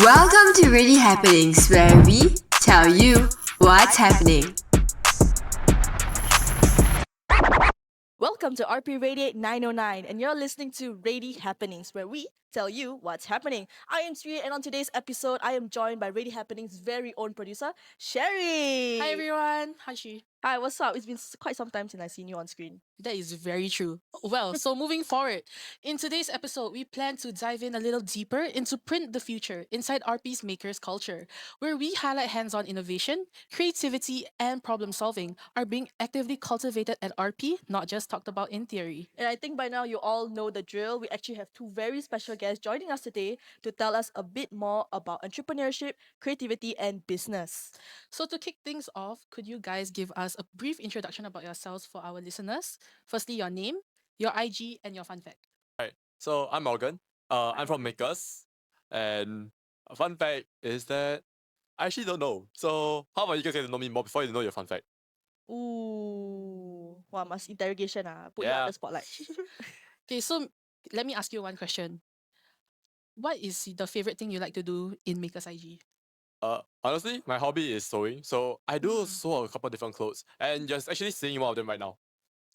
Welcome to RadiHappenings, where we tell you what's happening. Welcome to RP Radiate 909, and you're listening to RadiHappenings, where we tell you what's happening. I am Sri, and on today's episode, I am joined by RadiHappenings' very own producer, Sherry. Hi everyone. Hi Shi. Hi, what's up? It's been quite some time since I've seen you on screen. That is very true. Well, so moving forward, in today's episode, we plan to dive in a little deeper into Print the Future inside RP's Makers culture, where we highlight hands-on innovation, creativity, and problem solving are being actively cultivated at RP, not just talked about in theory. And I think by now you all know the drill. We actually have two very special guests joining us today to tell us a bit more about entrepreneurship, creativity, and business. So to kick things off, could you guys give us a brief introduction about yourselves for our listeners? Firstly, your name, your IG, and your fun fact. Right. So I'm Morgan. I'm from Makers. And a fun fact is that I actually don't know. So how about you guys get to know me more before you know your fun fact? Ooh, wow, must interrogation put you on Yeah. the spotlight. Okay, so let me ask you one question. What is the favorite thing you like to do in MakersIG? Honestly, my hobby is sewing. So I do Mm. sew a couple different clothes. And just actually seeing one of them right now.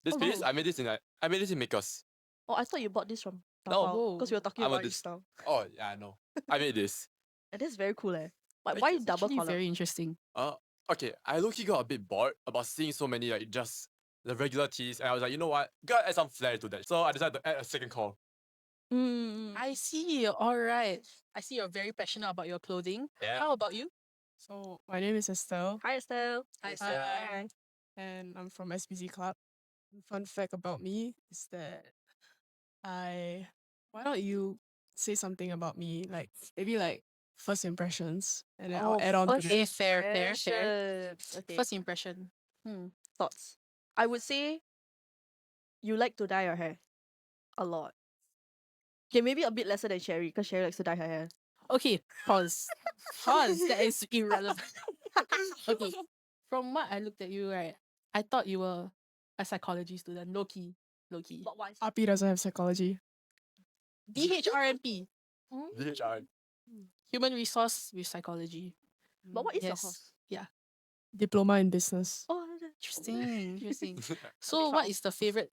This Oh, piece, wow. I made this in Makers. Oh, I thought you bought this from No. Taobao because we were talking I'm a about it dis- just now. Oh yeah, I know. I made this. And that's very cool, eh? But Thank why you. double Actually, color? very interesting. Okay, I low-key got a bit bored about seeing so many like just the regular tees, and I was like, you know what? Gotta add some flair to that. So I decided to add a second call. I see. All right. I see you're very passionate about your clothing. Yeah. How about you? So my name is Estelle, Hi, Estelle. Hi, Hi. and I'm from SBZ Club. Fun fact about me is that I. Why don't you say something about me, like maybe like first impressions, and then I'll add on to first that. Okay, fair. impressions. Okay. First impression. Thoughts. I would say you like to dye your hair a lot. Okay, maybe a bit lesser than Sherry because Sherry likes to dye her hair. Okay, pause. Pause. That is irrelevant. Okay. From what I looked at you, right, I thought you were a psychology student. Low key. But why? RP doesn't have psychology. DHRMP. DHR. Human resource with psychology. But what is your Yes. course? Yeah. Diploma in business. Oh, Interesting. So what is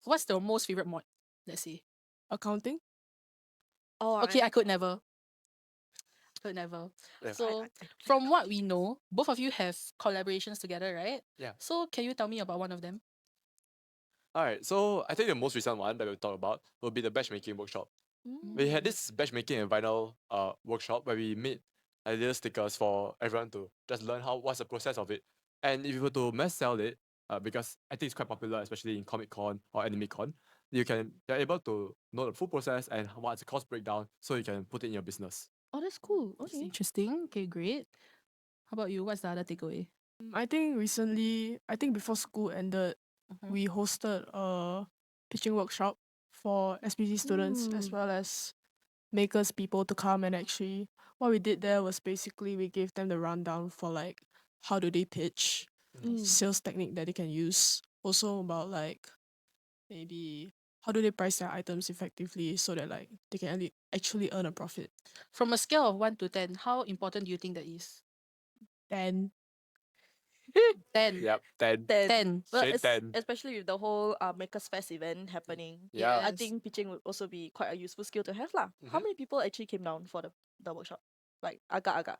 what's the most favorite mod? Let's say. Accounting. oh Okay, I could never. Could never. Yeah. So from what we know, both of you have collaborations together, right? Yeah. So can you tell me about one of them? Alright, so I think the most recent one that we'll talk about will be the batch making workshop. We had this batch making and vinyl workshop where we made little stickers for everyone to just learn what's the process of it. And if you were to mass sell it, because I think it's quite popular, especially in Comic Con or Anime Con, you're able to know the full process and what's the cost breakdown so you can put it in your business. Oh, that's cool. That's Okay. interesting. Okay, great. How about you? What's the other takeaway? I think recently, before school ended, Mhm. we hosted a pitching workshop for SBZ students as well as makers people to come, and actually what we did there was basically we gave them the rundown for like how do they pitch, sales technique that they can use, also about like maybe how do they price their items effectively so that like they can actually earn a profit. From a scale of 1 to 10, how important do you think that is? Then 10. Yep, 10. 10. Well, Straight 10. especially with the whole MakersFest event happening. Yeah. I Yes. think pitching would also be quite a useful skill to have lah. How Mhm. many people actually came down for the workshop? Like agak.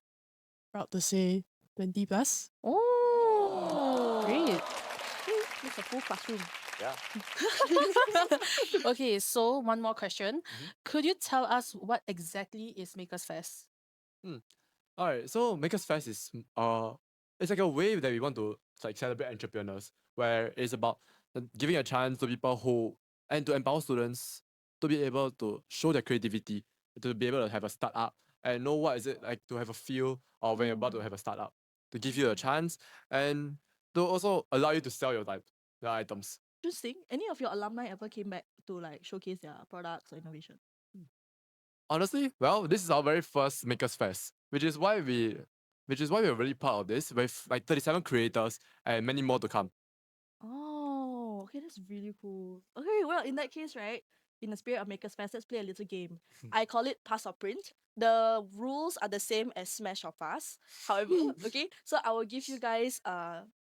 proud to say 20 plus. Oh, Great. It's a full classroom. Yeah. Okay, so one more question. Mhm. Could you tell us what exactly is MakersFest? Alright, so MakersFest is it's like a way that we want to like celebrate entrepreneurs, where it's about giving a chance to people and to empower students to be able to show their creativity, to be able to have a startup and know what is it like to have a feel or when you're about to have a startup, to give you a chance and to also allow you to sell your items. Interesting. Any of your alumni ever came back to like showcase their products or innovation? Honestly, well, this is our very first MakersFest, which is why we're really proud of this, with like 37 creators and many more to come. Oh, okay, that's really cool. Okay, well, in that case, right, in the spirit of MakersFest, let's play a little game. I call it pass or print. The rules are the same as smash or pass. However, okay, so I will give you guys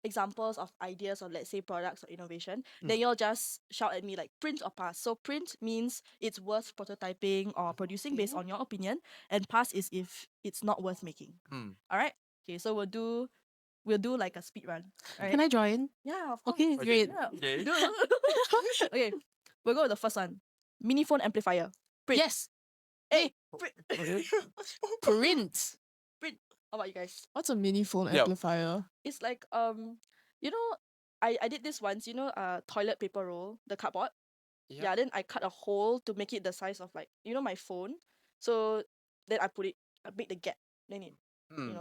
examples of ideas or let's say products or innovation. Then you'll just shout at me like print or pass. So print means it's worth prototyping or producing based on your opinion, and pass is if it's not worth making. All right. Okay, so we'll do like a speed run. All right. Can I join? Yeah, of course. Okay, great. Yeah. Okay. Okay, we'll go with the first one. Mini phone amplifier. Print. Yes, Hey, print. print. Print. How about you guys? What's a mini phone Yeah. amplifier? It's like you know, I did this once. You know, toilet paper roll, the cardboard. Yeah. Then I cut a hole to make it the size of like my phone. So then I make the gap. Then it,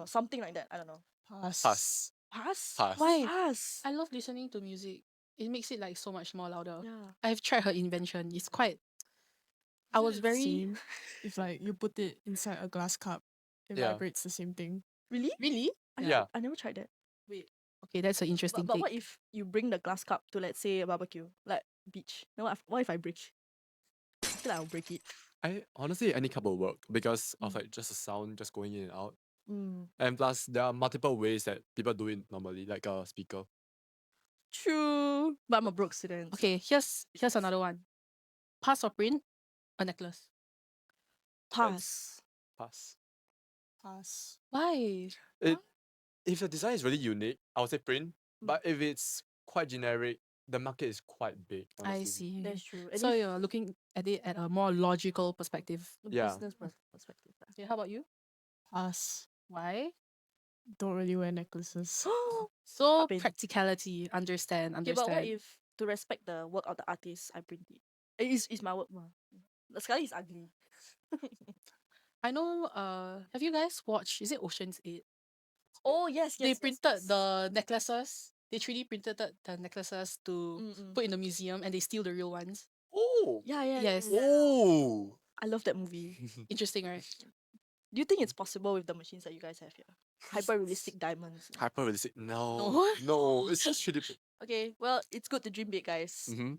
something like that. I don't know. Pass. Pass. Pass. Pass. Why? Pass. I love listening to music. It makes it like so much more louder. Yeah. I've tried her invention. It's quite. I was very. Same. If like you put it inside a glass cup, it Yeah. vibrates the same thing. Really? Really? Yeah. I never tried that. Wait. Okay, that's an interesting But take. what if you bring the glass cup to let's say a barbecue, like beach? Then what if I break? I feel like I'll break it. I honestly any cup will work because of like just the sound just going in and out. Mm. And plus there are multiple ways that people do it normally, like a speaker. True. But I'm a broke student. Okay, here's another one. Pass or print? A necklace. Pass. Pass. Pass. Why? If the design is really unique, I would say print. But if it's quite generic, the market is quite big. I honestly. see. That's true. And So if you're looking at it at a more logical perspective. the Yeah. business perspective. Okay, how about you? Pass. Why? Don't really wear necklaces. So Up in. practicality, understand. Okay, but what if to respect the work of the artist, I print it? It's my work. The sekali is ugly. I know. Have you guys watched? Is it Ocean's 8? Oh yes, yes. They yes, printed yes. the necklaces. They 3D printed the necklaces to Mm-mm. put in the museum, and they steal the real ones. Oh. Yeah. Yes. Oh. I love that movie. Interesting, right? Do you think it's possible with the machines that you guys have here? Hyper realistic diamonds. Hyper realistic. No. No. No. It's just 3D. Okay, well, it's good to dream big, guys. Mhm.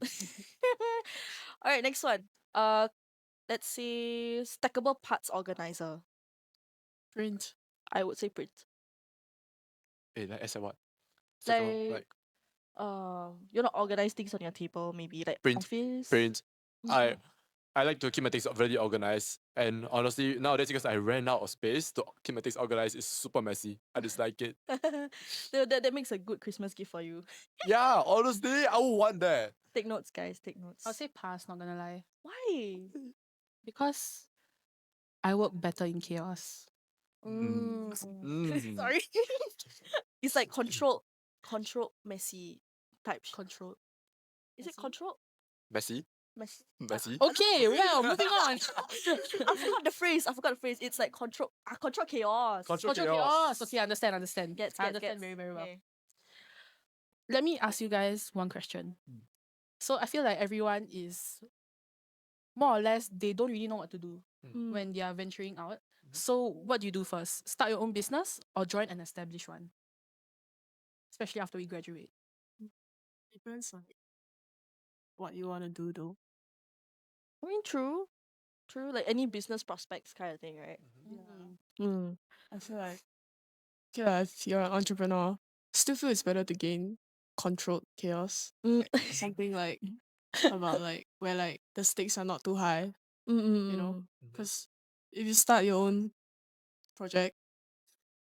All right, next one. Let's say stackable parts organizer. Print. I would say print. Like as a what? Like, you know, organize things on your table, maybe like Print. office. Print. Mhm. I like to keep my things really organized. And honestly, nowadays because I ran out of space to keep my things organized, it's super messy. I dislike it. that makes a good Christmas gift for you. Yeah, honestly, I would want that. Take notes, guys. Take notes. I'll say pass. Not gonna lie, Why? because I work better in chaos. Mm. Mm. Sorry. It's like controlled, messy type. Control. Is it Messy? controlled? Messy. Messy. Messy. Okay, well, moving on. I forgot the phrase. It's like control chaos. Control Control chaos. chaos. Okay, understand. Gets, I gets, understand gets. very, very well. Okay. Let me ask you guys one question. So I feel like everyone is more or less they don't really know what to do Mm. when they are venturing out. So what do you do first? Start your own business or join an established one? Especially after we graduate. Depends on what you want to do though. I mean, true. Like any business prospects kind of thing, right? Yeah. Mm. I feel like okay, lah, if you're an entrepreneur, still feel it's better to gain controlled chaos. Mm. Something like about like where like the stakes are not too high, you know? Because if you start your own project,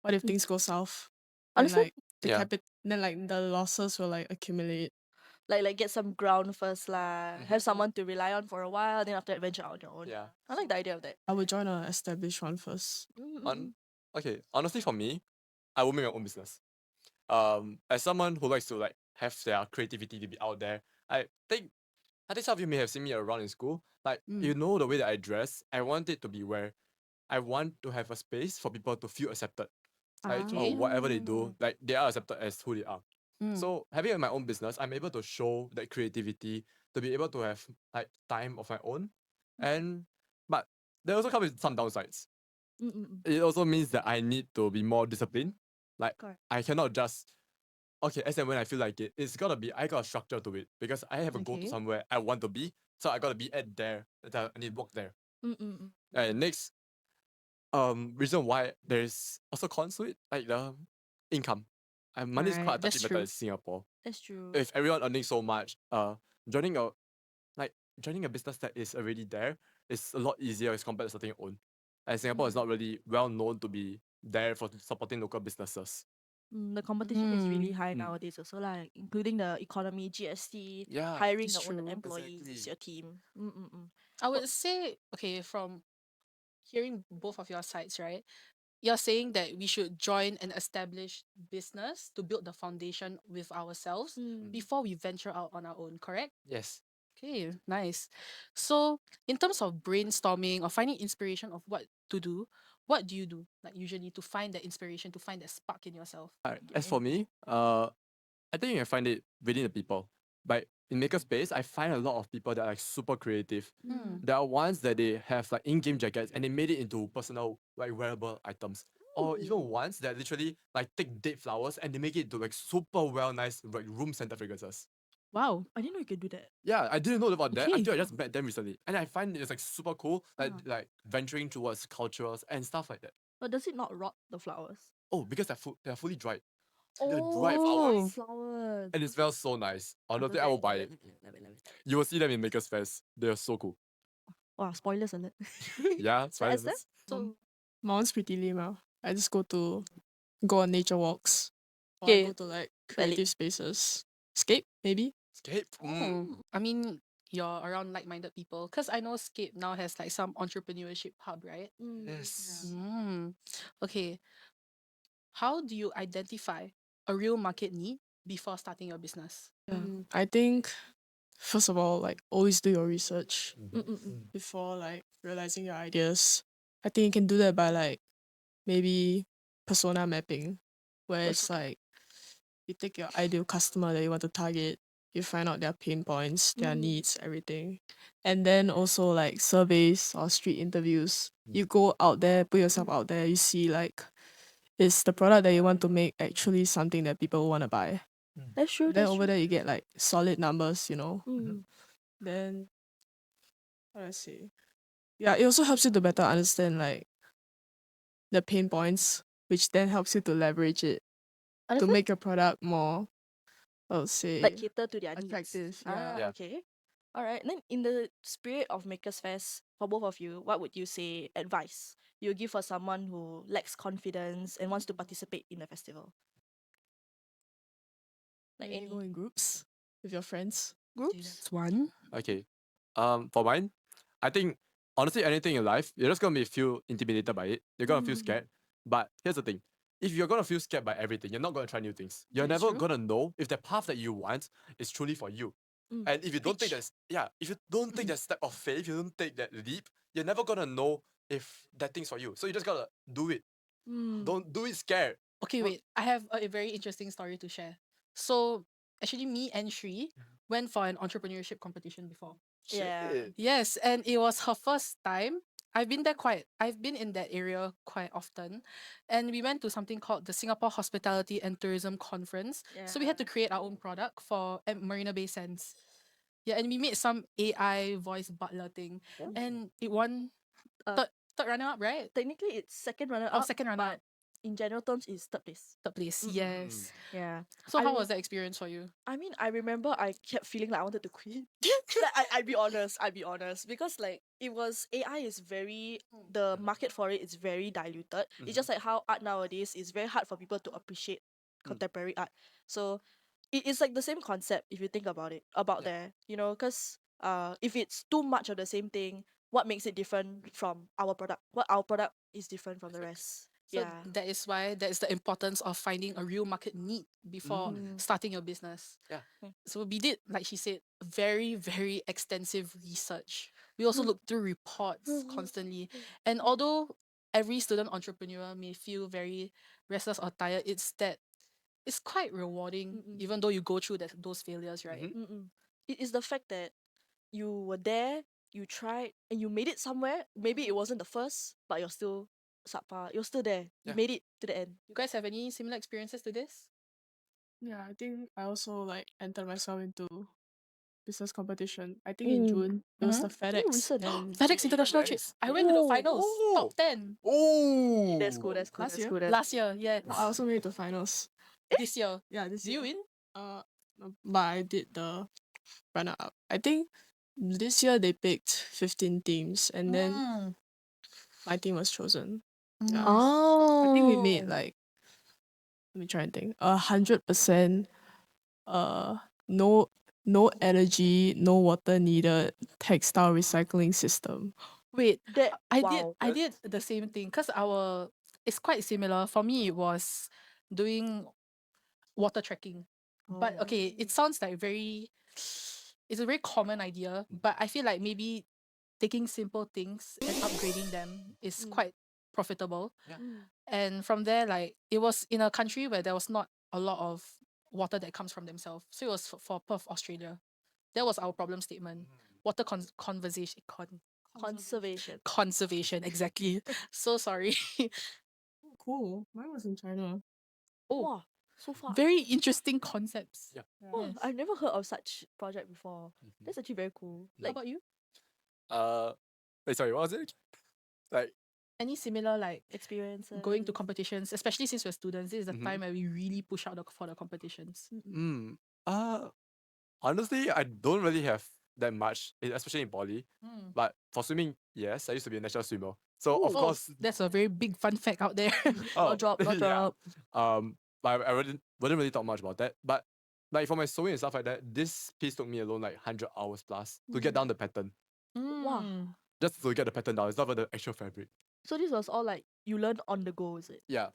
what if things go south? Then Honestly, like the Yeah. then like the losses will like accumulate. like get some ground first lah. Have someone to rely on for a while, then after that venture out on your own. Yeah. I like the idea of that. I would join an established one first. Okay, honestly for me, I will make my own business. As someone who likes to like have their creativity to be out there, I think some of you may have seen me around in school. Like you know the way that I dress, I want it to be where I want to have a space for people to feel accepted. Like or whatever they do, like they are accepted as who they are. So having my own business, I'm able to show that creativity, to be able to have like time of my own. But there also comes with some downsides. It also means that I need to be more disciplined. Like Correct. I cannot just okay, as and when I feel like it, it's gotta be I got a structure to it because I have a goal to Okay. somewhere I want to be. So I gotta be at there. I need to work there. Mm-mm. And next, reason why there's also cons to it, like the income. And money is quite a Right, that's touchy matter true. in Singapore. That's true. If everyone earning so much, joining a like joining a business that is already there is a lot easier as compared to starting your own. And Singapore is not really well known to be there for supporting local businesses. The competition is really high Mm. nowadays also, like including the economy, GST, Yeah, hiring it's your own true. employees, exactly. your team. Mm-mm-mm. I would say, okay, from hearing both of your sides, right? You're saying that we should join an established business to build the foundation with ourselves before we venture out on our own, correct? Yes. Okay, nice. So, in terms of brainstorming or finding inspiration of what to do, what do you do? Like usually to find that inspiration, to find that spark in yourself. Alright, as for me, I think you can find it within the people. But in Makerspace, I find a lot of people that are like super creative. Mm. There are ones that they have like in-game jackets and they made it into personal like wearable items. Or even ones that literally like take dead flowers and they make it into like super well nice like room center fragrances. Wow. I didn't know you could do that. Yeah, I didn't know about that Okay. until I just met them recently. And I find it's like super cool, like venturing towards cultures and stuff like that. But does it not rot the flowers? Oh, because they're fully dried. They're Oh, dried flowers. flowers. And it smells so nice. Honestly, I Love will buy it. love it, love it. You will see them in MakersFest. They're so cool. Wow, spoilers alert. Yeah, So Esther? spoilers. So My one's pretty lame. I just go on nature walks. Or I Okay, go to like valid. creative spaces. Escape, maybe. Escape. I mean, you're around like-minded people because I know Scape now has like some entrepreneurship hub, right? Yes. Mm. Okay. How do you identify a real market need before starting your business? I think first of all, like always do your research Mm-mm-mm. before like realizing your ideas. I think you can do that by like maybe persona mapping, where it's like you take your ideal customer that you want to target, you find out their pain points, their needs, everything. And then also like surveys or street interviews. You go out there, put yourself out there, you see like is the product that you want to make actually something that people want to buy. That's true. Then That's over true. there you get like solid numbers, Mm. Then how do I say? Yeah, it also helps you to better understand like the pain points, which then helps you to leverage it to Understand? make your product more, I would say, Like cater to their needs. attractive. Ah, Yeah. okay. All right. Then, in the spirit of Makers Fest, for both of you, what would you say advice you give for someone who lacks confidence and wants to participate in the festival? Like Maybe any go in groups with your friends. groups? That's one. Okay. For mine, I think honestly anything in life, you're just gonna feel intimidated by it. You're gonna feel scared. But here's the thing. If you're gonna feel scared by everything, you're not gonna try new things. You're That's never true. gonna know if the path that you want is truly for you. And if you don't take Preach. if you don't take that step of faith, you don't take that leap, you're never gonna know if that thing's for you. So you just gotta do it. Don't do it scared. Okay, wait. I have a very interesting story to share. So, actually, me and Shri went for an entrepreneurship competition before. Yeah. Shit. Yes, and it was her first time. I've been in that area quite often. And we went to something called the Singapore Hospitality and Tourism Conference. So we had to create our own product for at Marina Bay Sands. Yeah, and we made some AI voice butler thing. And it won Uh, third runner up, right? Technically, it's second runner Oh, up. second runner up. But in general terms, it's third place. Third place. Yes. Yeah. So I how re- was that experience for you? I mean, I remember I kept feeling like I wanted to quit. Like, I'd be honest. I'd be honest because like it was AI is very the market for it is very diluted. It's just like how art nowadays is very hard for people to appreciate contemporary art. So it is like the same concept if you think about it there. Because if it's too much of the same thing, what makes it different from our product? What our product is different from the rest. So Yeah. that is why that's the importance of finding a real market need before starting your business. Yeah. So we did, like she said, very, very extensive research. We also looked through reports constantly. And although every student entrepreneur may feel very restless or tired, it's quite rewarding, even though you go through those failures, right? It is the fact that you were there, you tried, and you made it somewhere. Maybe it wasn't the first, but you're still subpar. You're still there. You Yeah. made it to the end. You guys have any similar experiences to this? Yeah, I think I also like entered myself into business competition. I think in June it was the FedEx recent. and FedEx International Trip. I went to the finals, top 10 Oh, That's cool. That's cool. Last That's year? cool. That's last year. Yeah, I also made it to finals. this year. Yeah, this Do you year. win? No, but I did the runner up. I think this year they picked 15 teams and then Mm. my team was chosen. Mm. Yeah. Oh. I think we made like, let me try and think, 100% no energy, no water needed textile recycling system. Wait, That I did the same thing because it's quite similar. For me, it was doing water trekking. But okay, it sounds like it's a very common idea, but I feel like maybe taking simple things and upgrading them is quite profitable. Yeah. And from there, like it was in a country where there was not a lot of water that comes from themselves. So it was for Perth, Australia. That was our problem statement. Water Conservation. conservation, exactly. So sorry. Cool. Mine was in China. Oh, Wow, so far. very interesting concepts. Yeah. Oh, Yes. I've never heard of such project before. That's actually very cool. How about you? Wait, sorry, what was it? Like, Any similar like Experiences. going to competitions, especially since we're students, this is the Mhm. time where we really push out for the competitions. Honestly, I don't really have that much, especially in poly. Mm. But for swimming, yes, I used to be a national swimmer. So of Ooh. course, That's a very big fun fact out there. Not drop, not yeah. drop. But I wouldn't really talk much about that. But like for my sewing and stuff like that, this piece took me alone like 100 hours plus to get down the pattern. Wow. Mm. Just to get the pattern down. It's not even the actual fabric. So this was all like you learn on the go, is it? Yeah.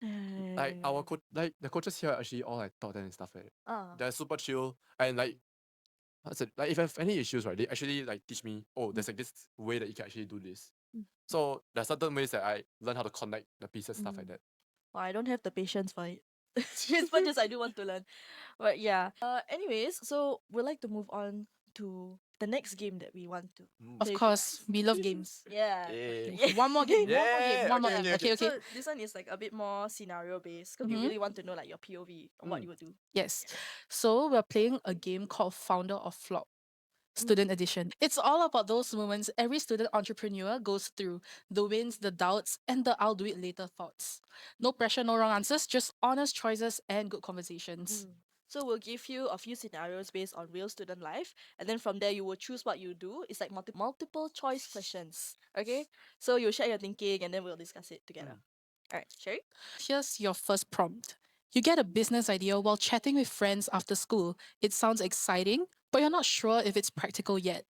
Like our like the coaches here are actually all like taught them and stuff like that. Ah. They're super chill and like what's it? Like if I have any issues, right, they actually like teach me, oh, there's like this way that you can actually do this. So there's certain ways that I learn how to connect the pieces, stuff like that. Well, I don't have the patience for it. As much as I do want to learn. But yeah. Anyways, so we'd like to move on to the next game that we want to. Of play. course, we love games. Yeah. Yeah. One more game, Yeah, one more okay, game. okay, Okay. So this one is like a bit more scenario based because we Mhm. really want to know like your POV on what you would do. Yes. So we're playing a game called Founder of Flop. Student edition. It's all about those moments every student entrepreneur goes through, the wins, the doubts, and the I'll do it later thoughts. No pressure, no wrong answers, just honest choices and good conversations. So we'll give you a few scenarios based on real student life, and then from there you will choose what you do. It's like multiple choice questions. Okay, so you share your thinking, and then we'll discuss it together. All right, Sherry. Here's your first prompt. You get a business idea while chatting with friends after school. It sounds exciting, but you're not sure if it's practical yet.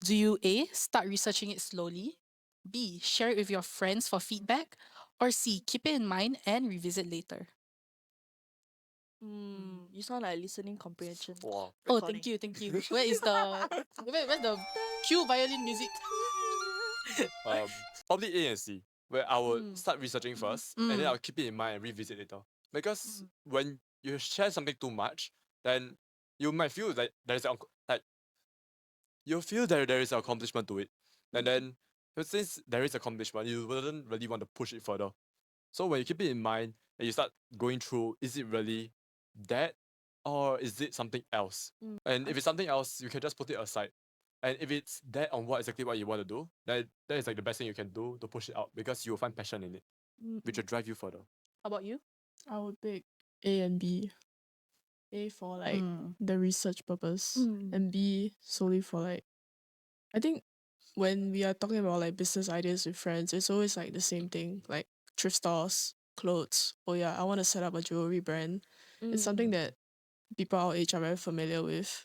Do you A, start researching it slowly? B, share it with your friends for feedback? Or C, keep it in mind and revisit later? You sound like listening comprehension. Wow. Oh, thank you. Where is where's the cue violin music? Probably A and C, where I would start researching first, and then I'll keep it in mind and revisit later. Because when you share something too much, then you might feel like like you feel that there is an accomplishment to it, and then since there is accomplishment, you wouldn't really want to push it further. So when you keep it in mind and you start going through, is it really that, or is it something else? And if it's something else, you can just put it aside. And if it's that on exactly what you want to do, then that is like the best thing you can do to push it out because you will find passion in it, which will drive you further. How about you? I would pick A and B. A for like the research purpose, and B solely for like, I think when we are talking about like business ideas with friends, it's always like the same thing, like thrift stores, clothes. Oh yeah, I want to set up a jewelry brand. It's something that people our age are very familiar with.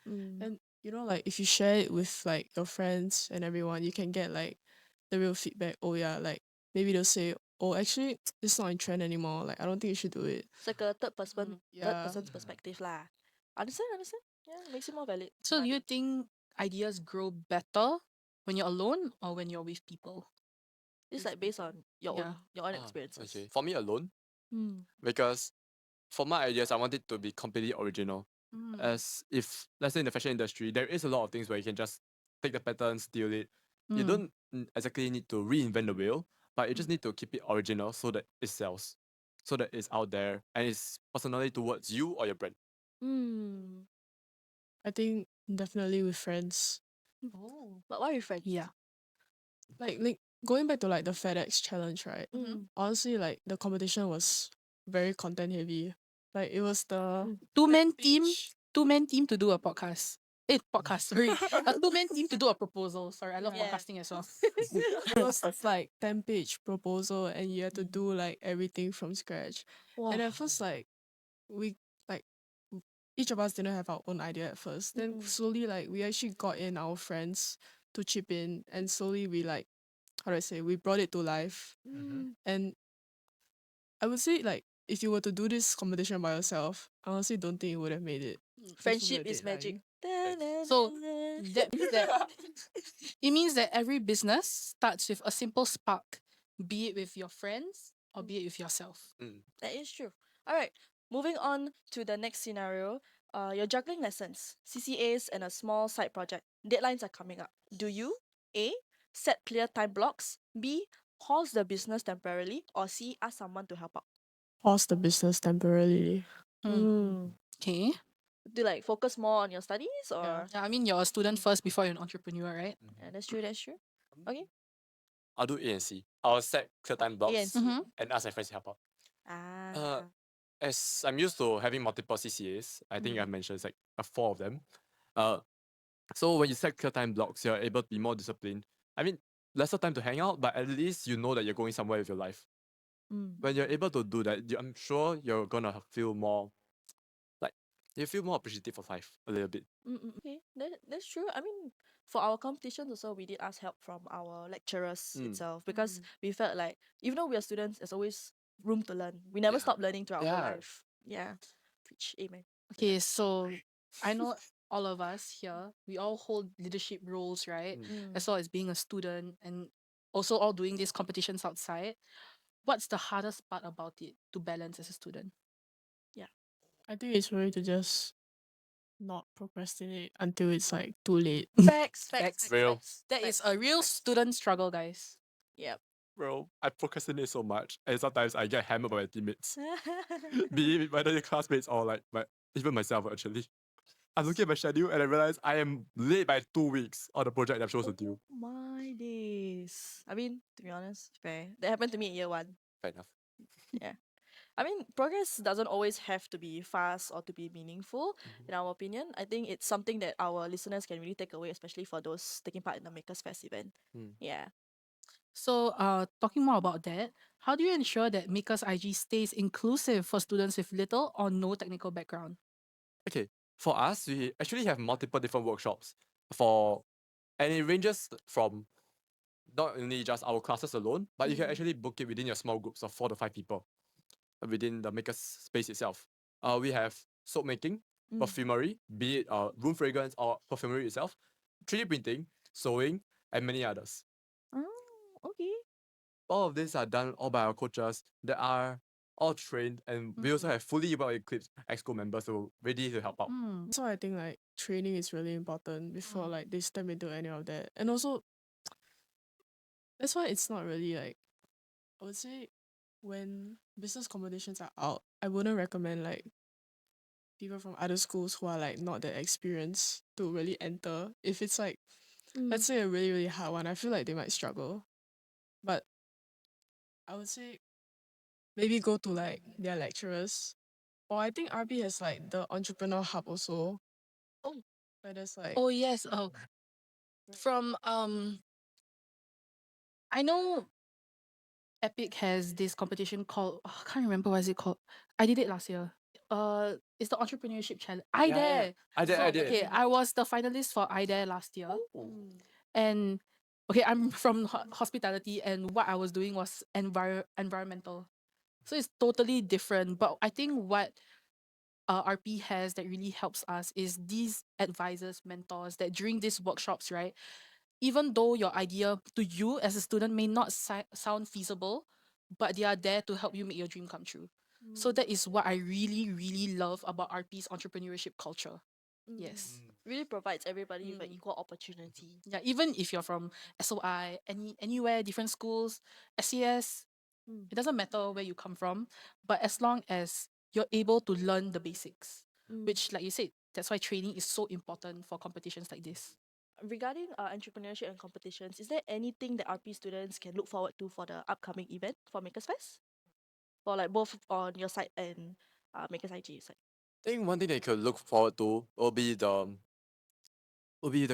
And you know, like if you share it with like your friends and everyone, you can get like the real feedback. Oh yeah, like maybe they'll say, oh actually it's not in trend anymore. Like I don't think you should do it. It's like a third person's Yeah. perspective lah. Understand? Yeah, makes it more valid. So do you think ideas grow better when you're alone or when you're with people? It's like based on your own experiences. Okay. For me alone, Mm. because for my ideas, I want it to be completely original. As if, let's say in the fashion industry, there is a lot of things where you can just take the pattern, steal it. You don't exactly need to reinvent the wheel, but you just need to keep it original so that it sells, so that it's out there and it's personally towards you or your brand. I think definitely with friends. Oh. But why are you friends? Yeah. Like going back to like the FedEx challenge, right? Mm. Honestly, like the competition was very content heavy. Like it was the Two-man web team. page. Two-man team to do a podcast. Podcast, sorry. A two-man team to do a proposal. Sorry, I love Yeah. podcasting as well. It was like 10-page proposal, and you had to do like everything from scratch. And at first, like we like each of us didn't have our own idea at first. Then slowly, like we actually got in our friends to chip in, and slowly we like how do I say, we brought it to life. And I would say like if you were to do this competition by yourself, I honestly don't think you would have made it. Friendship Because is of the magic. deadline. So that means that it means that every business starts with a simple spark, be it with your friends or be it with yourself. That is true. All right, moving on to the next scenario. You're juggling lessons, CCAs, and a small side project. Deadlines are coming up. Do you A, set clear time blocks, B, pause the business temporarily, or C, ask someone to help out? Pause the business temporarily. Okay. Do you like focus more on your studies or? Yeah, I mean you're a student first before you're an entrepreneur, right? Yeah, that's true. That's true. Okay. I'll do A and C. I'll set clear time A and blocks C. and ask my friends to help out. Ah. As I'm used to having multiple CCAs, I think I've mentioned it's like four of them. Uh, so when you set clear time blocks, you're able to be more disciplined. I mean, lesser time to hang out, but at least you know that you're going somewhere with your life. When you're able to do that, I'm sure you're gonna feel more, like you feel more appreciative of life a little bit. Okay, that's true. I mean, for our competitions also, we did ask help from our lecturers itself because we felt like even though we are students, there's always room to learn. We never stop learning throughout our Yeah. life. Yeah, preach, amen. Okay, so I know all of us here, we all hold leadership roles, right? As well as being a student and also all doing these competitions outside. What's the hardest part about it to balance as a student? I think it's really to just not procrastinate until it's like too late. Facts. Real. That is a real student struggle, guys. Yep. Bro, I procrastinate so much, and sometimes I get hammered by my teammates, be it whether the classmates or like even myself actually. I'm looking at my schedule and I realize I am late by 2 weeks on the project that I'm supposed to do. My days. I mean, to be honest, fair. That happened to me in year one. Fair enough. Yeah. I mean, progress doesn't always have to be fast or to be meaningful, in our opinion. I think it's something that our listeners can really take away, especially for those taking part in the MakersFest event. Yeah. So, talking more about that, how do you ensure that MakersIG stays inclusive for students with little or no technical background? Okay, for us, we actually have multiple different workshops and it ranges from not only just our classes alone, but you can actually book it within your small groups of 4 to 5 people within the makers space itself. We have soap making, perfumery, be it room fragrance or perfumery itself, 3D printing, sewing, and many others. Oh, okay. All of these are done all by our coaches that are all trained, and we also have fully well equipped exco members who are ready to help out. So I think like training is really important before like they step into any of that. And also that's why it's not really like I would say when business competitions are out, I wouldn't recommend like people from other schools who are like not that experienced to really enter. If it's like let's say a really, really hard one, I feel like they might struggle. But I would say maybe go to like their lecturers. Or I think RB has like the entrepreneur hub also. Oh. Where there's like Oh yes. Oh, from I know Epic has this competition called I can't remember what is it called. I did it last year. It's the entrepreneurship challenge. I dare. I did. Okay, I was the finalist for I dare last year, and okay, I'm from hospitality, and what I was doing was environmental, so it's totally different. But I think what RP has that really helps us is these advisors, mentors that during these workshops, right? Even though your idea to you as a student may not sound feasible, but they are there to help you make your dream come true. So that is what I really, really love about RP's entrepreneurship culture. Yes. Really provides everybody with an equal opportunity. Yeah, even if you're from SOI, anywhere, different schools, SCS, it doesn't matter where you come from, but as long as you're able to learn the basics, which like you said, That's why training is so important for competitions like this. Regarding entrepreneurship and competitions, is there anything that RP students can look forward to for the upcoming event for MakersFest? For like both on your side and MakersIG side. I think one thing they could look forward to will be the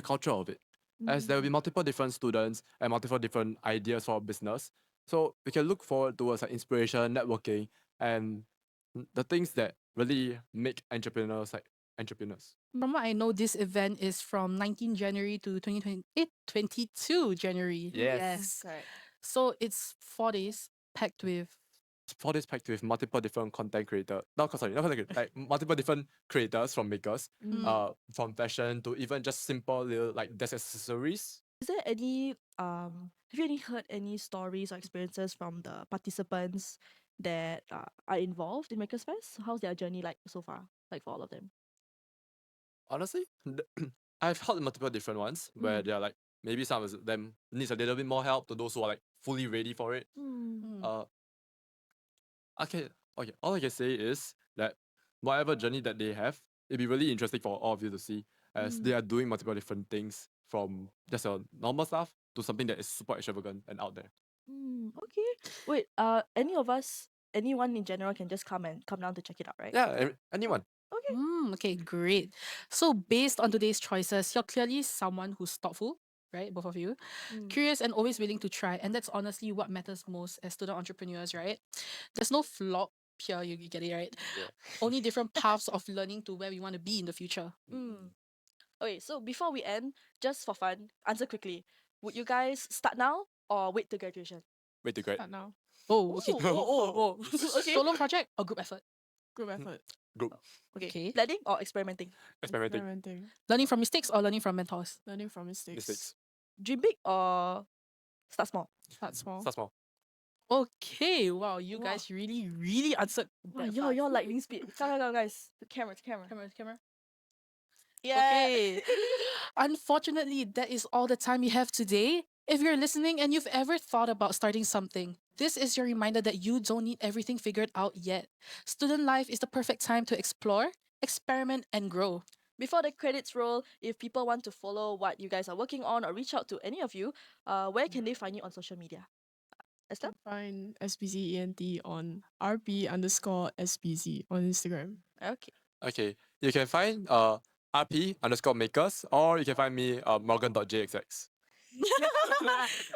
culture of it, as there will be multiple different students and multiple different ideas for a business. So we can look forward towards like inspiration, networking, and the things that really make entrepreneurs like entrepreneurs. From what I know, this event is from 19 January to 22 January. Yes. Correct. So it's 4 days packed with. For this packed with multiple different content creators. Not content creator, like multiple different creators from makers, from fashion to even just simple little like desk accessories. Is there any have you heard any stories or experiences from the participants that are involved in MakersFest? How's their journey like so far? Like for all of them? Honestly, I've heard multiple different ones where they're like maybe some of them needs a little bit more help to those who are like fully ready for it. Okay, all I can say is that whatever journey that they have, it'd be really interesting for all of you to see, as they are doing multiple different things from just a normal stuff to something that is super extravagant and out there. Okay. Wait, anyone in general can just come down to check it out, right? Yeah, anyone. Okay. Okay, great. So based on today's choices, you're clearly someone who's thoughtful, right? Both of you. Curious and always willing to try. And that's honestly what matters most as student entrepreneurs, right? There's no flop here, you get it, right? Yeah. Only different paths of learning to where we want to be in the future. Okay, so before we end, just for fun, answer quickly. Would you guys start now or wait till graduation? Wait to grad. Start now. Oh, okay. Okay. Solo project or group effort? Group effort. Group. Okay. Planning or experimenting? Experimenting. Experimenting. Learning from mistakes or learning from mentors? Learning from mistakes. Mistakes. Dream big or start small? Start small. Start small. Okay, wow, you Wow. guys really answered. Wow, that your fast. lightning speed. Come, guys. To camera. Camera. Yeah. Okay. Unfortunately, that is all the time we have today. If you're listening and you've ever thought about starting something, this is your reminder that you don't need everything figured out yet. Student life is the perfect time to explore, experiment, and grow. Before the credits roll, if people want to follow what you guys are working on or reach out to any of you, where can they find you on social media? Estelle? Find SBZ on RP_SBZ on Instagram. Okay. Okay, you can find RP_makers, or you can find me Morgan.jxx.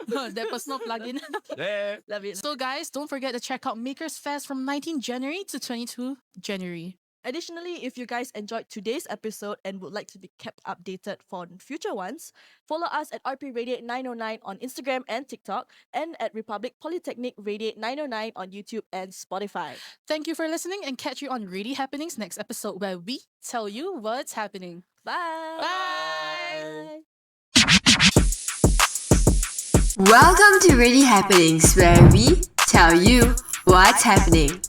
That personal plugin. Yeah. Love it. So guys, don't forget to check out MakersFest from 19 January to 22 January. Additionally, if you guys enjoyed today's episode and would like to be kept updated for future ones, follow us at RP Radiate 909 on Instagram and TikTok, and at Republic Polytechnic Radiate 909 on YouTube and Spotify. Thank you for listening, and catch you on RadiHappenings next episode, where we tell you what's happening. Bye. Bye. Welcome to RadiHappenings, where we tell you what's happening.